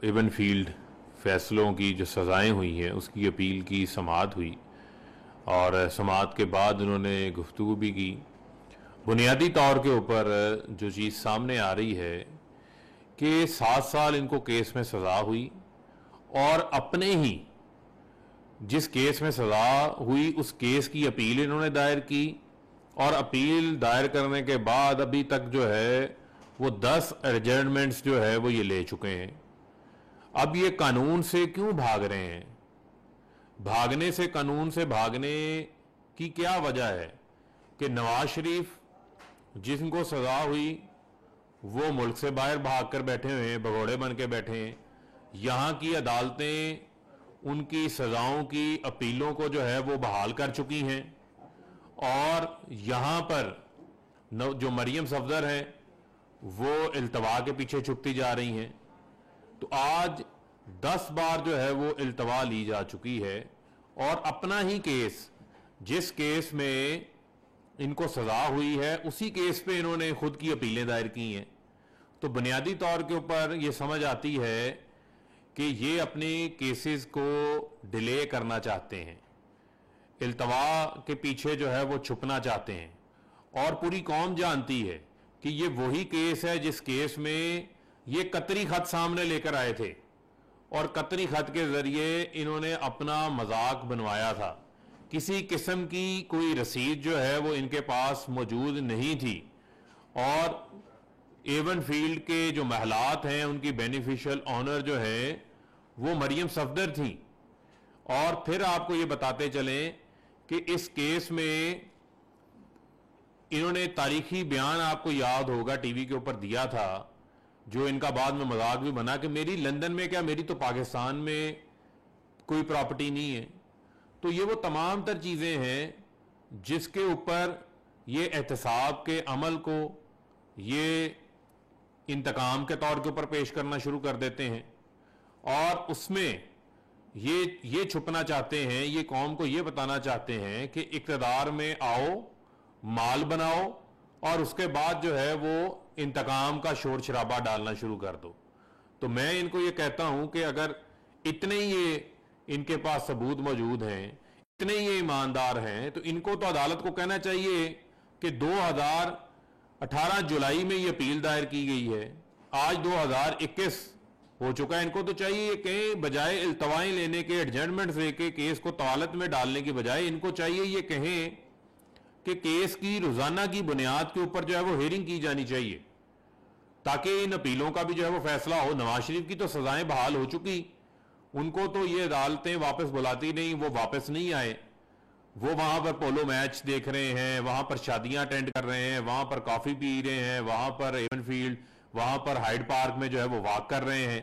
Even field فیصلوں کی جو سزائیں ہوئی ہیں اس کی اپیل کی سماعت ہوئی، اور سماعت کے بعد انہوں نے گفتگو بھی کی۔ بنیادی طور کے اوپر جو چیز سامنے آ رہی ہے کہ 7 سال ان کو کیس میں سزا ہوئی، اور اپنے ہی جس کیس میں سزا ہوئی اس کیس کی اپیل انہوں نے دائر کی، اور اپیل دائر کرنے کے بعد ابھی تک جو ہے وہ 10 ایڈجرنمنٹس جو ہے وہ یہ لے چکے ہیں۔ اب یہ قانون سے کیوں بھاگ رہے ہیں؟ بھاگنے سے، قانون سے بھاگنے کی کیا وجہ ہے کہ نواز شریف جن کو سزا ہوئی وہ ملک سے باہر بھاگ کر بیٹھے ہوئے ہیں، بھگوڑے بن کے بیٹھے ہیں۔ یہاں کی عدالتیں ان کی سزاؤں کی اپیلوں کو جو ہے وہ بحال کر چکی ہیں، اور یہاں پر جو مریم صفدر ہیں وہ التوا کے پیچھے چھپتی جا رہی ہیں۔ تو آج 10 بار جو ہے وہ التوا لی جا چکی ہے، اور اپنا ہی کیس، جس کیس میں ان کو سزا ہوئی ہے اسی کیس پہ انہوں نے خود کی اپیلیں دائر کی ہیں۔ تو بنیادی طور کے اوپر یہ سمجھ آتی ہے کہ یہ اپنے کیسز کو ڈیلے کرنا چاہتے ہیں، التوا کے پیچھے جو ہے وہ چھپنا چاہتے ہیں، اور پوری قوم جانتی ہے کہ یہ وہی کیس ہے جس کیس میں یہ قطری خط سامنے لے کر آئے تھے، اور قطری خط کے ذریعے انہوں نے اپنا مذاق بنوایا تھا۔ کسی قسم کی کوئی رسید جو ہے وہ ان کے پاس موجود نہیں تھی، اور ایون فیلڈ کے جو محلات ہیں ان کی بینیفیشل آنر جو ہے وہ مریم صفدر تھی۔ اور پھر آپ کو یہ بتاتے چلیں کہ اس کیس میں انہوں نے تاریخی بیان، آپ کو یاد ہوگا ٹی وی کے اوپر دیا تھا، جو ان کا بعد میں مذاق بھی بنا کہ میری لندن میں کیا، میری تو پاکستان میں کوئی پراپرٹی نہیں ہے۔ تو یہ وہ تمام تر چیزیں ہیں جس کے اوپر یہ احتساب کے عمل کو یہ انتقام کے طور کے اوپر پیش کرنا شروع کر دیتے ہیں، اور اس میں یہ چھپنا چاہتے ہیں، یہ قوم کو یہ بتانا چاہتے ہیں کہ اقتدار میں آؤ، مال بناؤ، اور اس کے بعد جو ہے وہ انتقام کا شور شرابہ ڈالنا شروع کر دو۔ تو میں ان کو یہ کہتا ہوں کہ اگر اتنے یہ ان کے پاس ثبوت موجود ہیں، اتنے یہ ایماندار ہیں، تو ان کو تو عدالت کو کہنا چاہیے کہ 2018 جولائی میں یہ اپیل دائر کی گئی ہے، آج 2021 ہو چکا ہے، ان کو تو چاہیے یہ کہیں، بجائے التوائیں لینے کے، ایڈجرنمنٹ لے کے کیس کو طوالت میں ڈالنے کی بجائے ان کو چاہیے یہ کہیں کہ کیس کی روزانہ کی بنیاد کے اوپر جو ہے وہ ہیرنگ کی جانی چاہیے، تاکہ ان اپیلوں کا بھی جو ہے وہ فیصلہ ہو۔ نواز شریف کی تو سزائیں بحال ہو چکی، ان کو تو یہ عدالتیں واپس بلاتی نہیں، وہ واپس نہیں آئے، وہ وہاں پر پولو میچ دیکھ رہے ہیں، وہاں پر شادیاں اٹینڈ کر رہے ہیں، وہاں پر کافی پی رہے ہیں، وہاں پر ایون فیلڈ، وہاں پر ہائیڈ پارک میں جو ہے وہ واک کر رہے ہیں،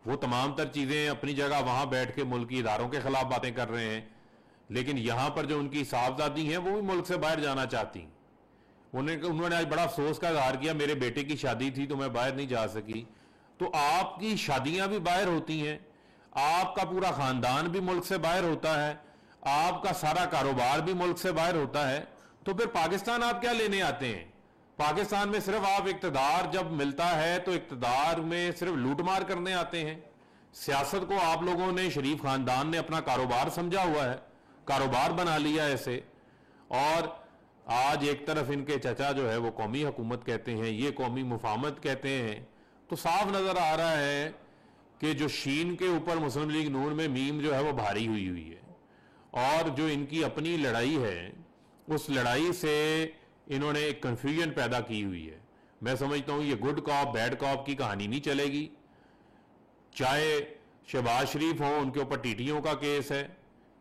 وہ تمام تر چیزیں اپنی جگہ وہاں بیٹھ کے ملکی اداروں کے خلاف باتیں کر رہے ہیں۔ لیکن یہاں پر جو ان کی صاحبزادی ہیں وہ بھی ملک سے باہر جانا چاہتی ہیں۔ انہوں نے آج بڑا افسوس کا اظہار کیا، میرے بیٹے کی شادی تھی تو میں باہر نہیں جا سکی۔ تو آپ کی شادیاں بھی باہر ہوتی ہیں، آپ کا پورا خاندان بھی ملک سے باہر ہوتا ہے، آپ کا سارا کاروبار بھی ملک سے باہر ہوتا ہے، تو پھر پاکستان آپ کیا لینے آتے ہیں؟ پاکستان میں صرف آپ اقتدار جب ملتا ہے تو اقتدار میں صرف لوٹ مار کرنے آتے ہیں۔ سیاست کو آپ لوگوں نے، شریف خاندان نے اپنا کاروبار سمجھا ہوا ہے، کاروبار بنا لیا ایسے، اور آج ایک طرف ان کے چچا جو ہے وہ قومی حکومت کہتے ہیں، یہ قومی مفاہمت کہتے ہیں۔ تو صاف نظر آ رہا ہے کہ جو شین کے اوپر مسلم لیگ نون میں میم جو ہے وہ بھاری ہوئی ہے، اور جو ان کی اپنی لڑائی ہے اس لڑائی سے انہوں نے ایک کنفیوژن پیدا کی ہوئی ہے۔ میں سمجھتا ہوں یہ گڈ کاپ بیڈ کاپ کی کہانی نہیں چلے گی، چاہے شہباز شریف ہوں، ان کے اوپر ٹی ٹیوں کا کیس ہے،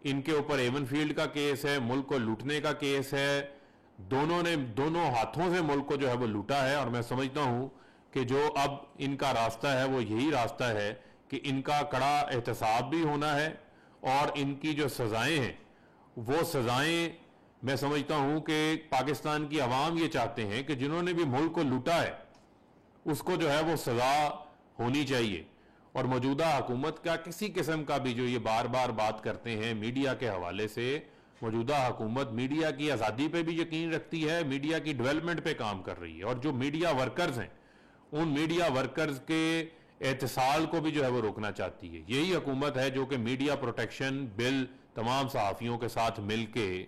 ان کے اوپر ایون فیلڈ کا کیس ہے، ملک کو لوٹنے کا کیس ہے، دونوں نے دونوں ہاتھوں سے ملک کو جو ہے وہ لوٹا ہے۔ اور میں سمجھتا ہوں کہ جو اب ان کا راستہ ہے وہ یہی راستہ ہے کہ ان کا کڑا احتساب بھی ہونا ہے، اور ان کی جو سزائیں ہیں وہ سزائیں، میں سمجھتا ہوں کہ پاکستان کی عوام یہ چاہتے ہیں کہ جنہوں نے بھی ملک کو لوٹا ہے اس کو جو ہے وہ سزا ہونی چاہیے۔ اور موجودہ حکومت کا کسی قسم کا بھی جو یہ بار بار بات کرتے ہیں میڈیا کے حوالے سے، موجودہ حکومت میڈیا کی آزادی پہ بھی یقین رکھتی ہے، میڈیا کی ڈیولپمنٹ پہ کام کر رہی ہے، اور جو میڈیا ورکرز ہیں ان میڈیا ورکرز کے اعتصال کو بھی جو ہے وہ روکنا چاہتی ہے. یہی حکومت ہے جو کہ میڈیا پروٹیکشن بل تمام صحافیوں کے ساتھ مل کے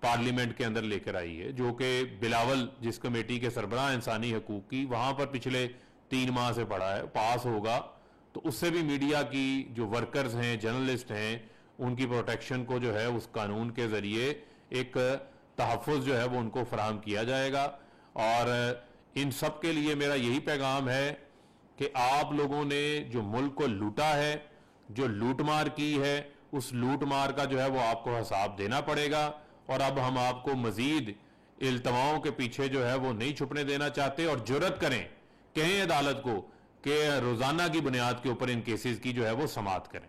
پارلیمنٹ کے اندر لے کر آئی ہے, جو کہ بلاول جس کمیٹی کے سربراہ انسانی حقوق کی, وہاں پر پچھلے 3 ماہ سے پڑا ہے, پاس ہوگا تو اس سے بھی میڈیا کی جو ورکرز ہیں, جرنلسٹ ہیں, ان کی پروٹیکشن کو جو ہے اس قانون کے ذریعے ایک تحفظ جو ہے وہ ان کو فراہم کیا جائے گا. اور ان سب کے لیے میرا یہی پیغام ہے کہ آپ لوگوں نے جو ملک کو لوٹا ہے, جو لوٹ مار کی ہے, اس لوٹ مار کا جو ہے وہ آپ کو حساب دینا پڑے گا. اور اب ہم آپ کو مزید التواؤں کے پیچھے جو ہے وہ نہیں چھپنے دینا چاہتے, اور جرأت کریں, کہیں عدالت کو کہ روزانہ کی بنیاد کے اوپر ان کیسز کی جو ہے وہ سماعت کریں.